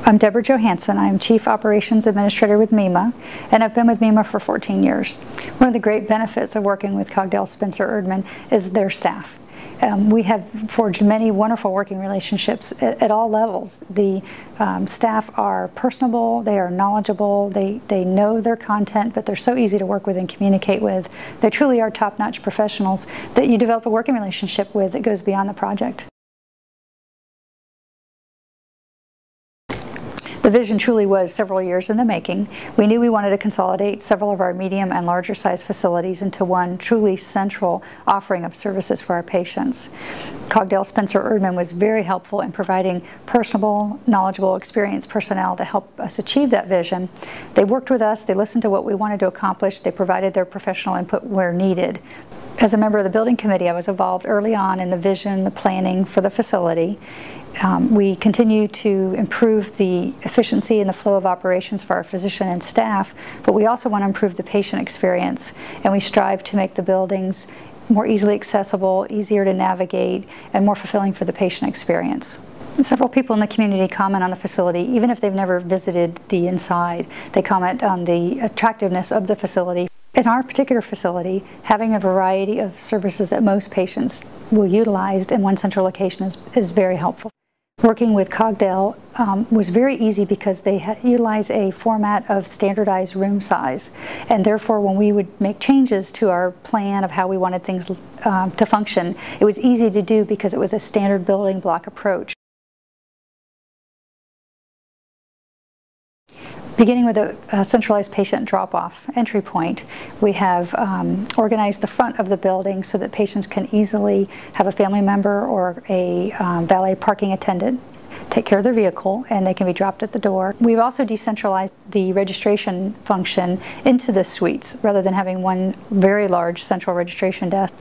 I'm Debra Johansen. I'm Chief Operations Administrator with MIMA, and I've been with MIMA for 14 years. One of the great benefits of working with Cogdell Spencer Erdman is their staff. We have forged many wonderful working relationships at all levels. The staff are personable, they are knowledgeable, they know their content, but they're so easy to work with and communicate with. They truly are top-notch professionals that you develop a working relationship with that goes beyond the project. The vision truly was several years in the making. We knew we wanted to consolidate several of our medium and larger size facilities into one truly central offering of services for our patients. Cogdell Spencer Erdman was very helpful in providing personable, knowledgeable, experienced personnel to help us achieve that vision. They worked with us, they listened to what we wanted to accomplish, they provided their professional input where needed. As a member of the building committee, I was involved early on in the vision, the planning for the facility. We continue to improve the efficiency and the flow of operations for our physician and staff, but we also want to improve the patient experience, and we strive to make the buildings more easily accessible, easier to navigate, and more fulfilling for the patient experience. Several people in the community comment on the facility, even if they've never visited the inside. They comment on the attractiveness of the facility. In our particular facility, having a variety of services that most patients will utilize in one central location is very helpful. Working with Cogdell was very easy because they utilize a format of standardized room size, and therefore when we would make changes to our plan of how we wanted things to function, it was easy to do because it was a standard building block approach. Beginning with a centralized patient drop-off entry point, we have organized the front of the building so that patients can easily have a family member or a valet parking attendant take care of their vehicle, and they can be dropped at the door. We've also decentralized the registration function into the suites rather than having one very large central registration desk.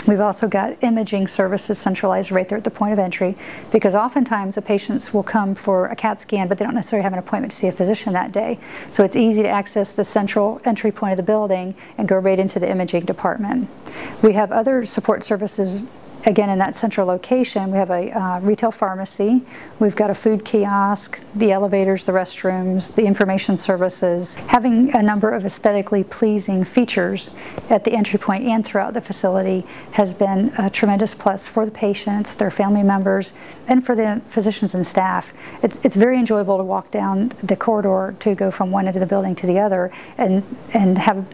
We've also got imaging services centralized right there at the point of entry, because oftentimes the patients will come for a CAT scan, but they don't necessarily have an appointment to see a physician that day. So it's easy to access the central entry point of the building and go right into the imaging department. We have other support services. Again, in that central location, we have a retail pharmacy, we've got a food kiosk, the elevators, the restrooms, the information services. Having a number of aesthetically pleasing features at the entry point and throughout the facility has been a tremendous plus for the patients, their family members, and for the physicians and staff. It's very enjoyable to walk down the corridor to go from one end of the building to the other and have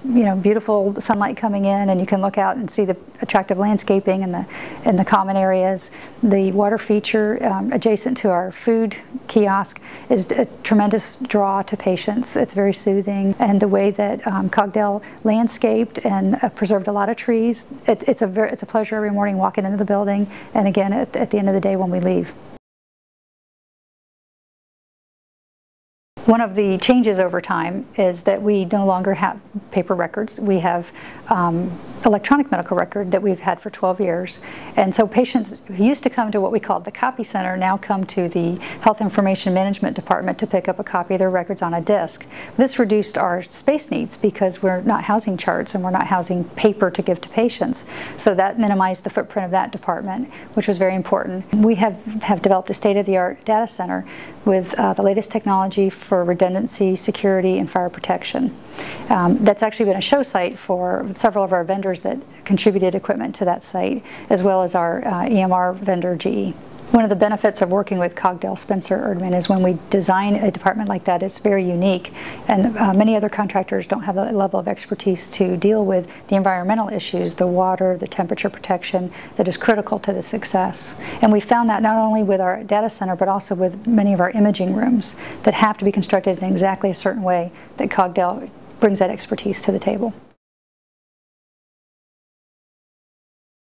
beautiful sunlight coming in, and you can look out and see the attractive landscaping and the common areas. The water feature adjacent to our food kiosk is a tremendous draw to patients. It's very soothing, and the way that Cogdell landscaped and preserved a lot of trees, it's a pleasure every morning walking into the building, and again at the end of the day when we leave. One of the changes over time is that we no longer have paper records. We have electronic medical record that we've had for 12 years. And so patients who used to come to what we called the copy center now come to the Health Information Management Department to pick up a copy of their records on a disc. This reduced our space needs because we're not housing charts and we're not housing paper to give to patients. So that minimized the footprint of that department, which was very important. We have developed a state-of-the-art data center with the latest technology for redundancy, security, and fire protection. That's actually been a show site for several of our vendors that contributed equipment to that site, as well as our EMR vendor, GE. One of the benefits of working with Cogdell Spencer Erdman is when we design a department like that, it's very unique, and many other contractors don't have that level of expertise to deal with the environmental issues, the water, the temperature protection that is critical to the success. And we found that not only with our data center, but also with many of our imaging rooms that have to be constructed in exactly a certain way, that Cogdell brings that expertise to the table.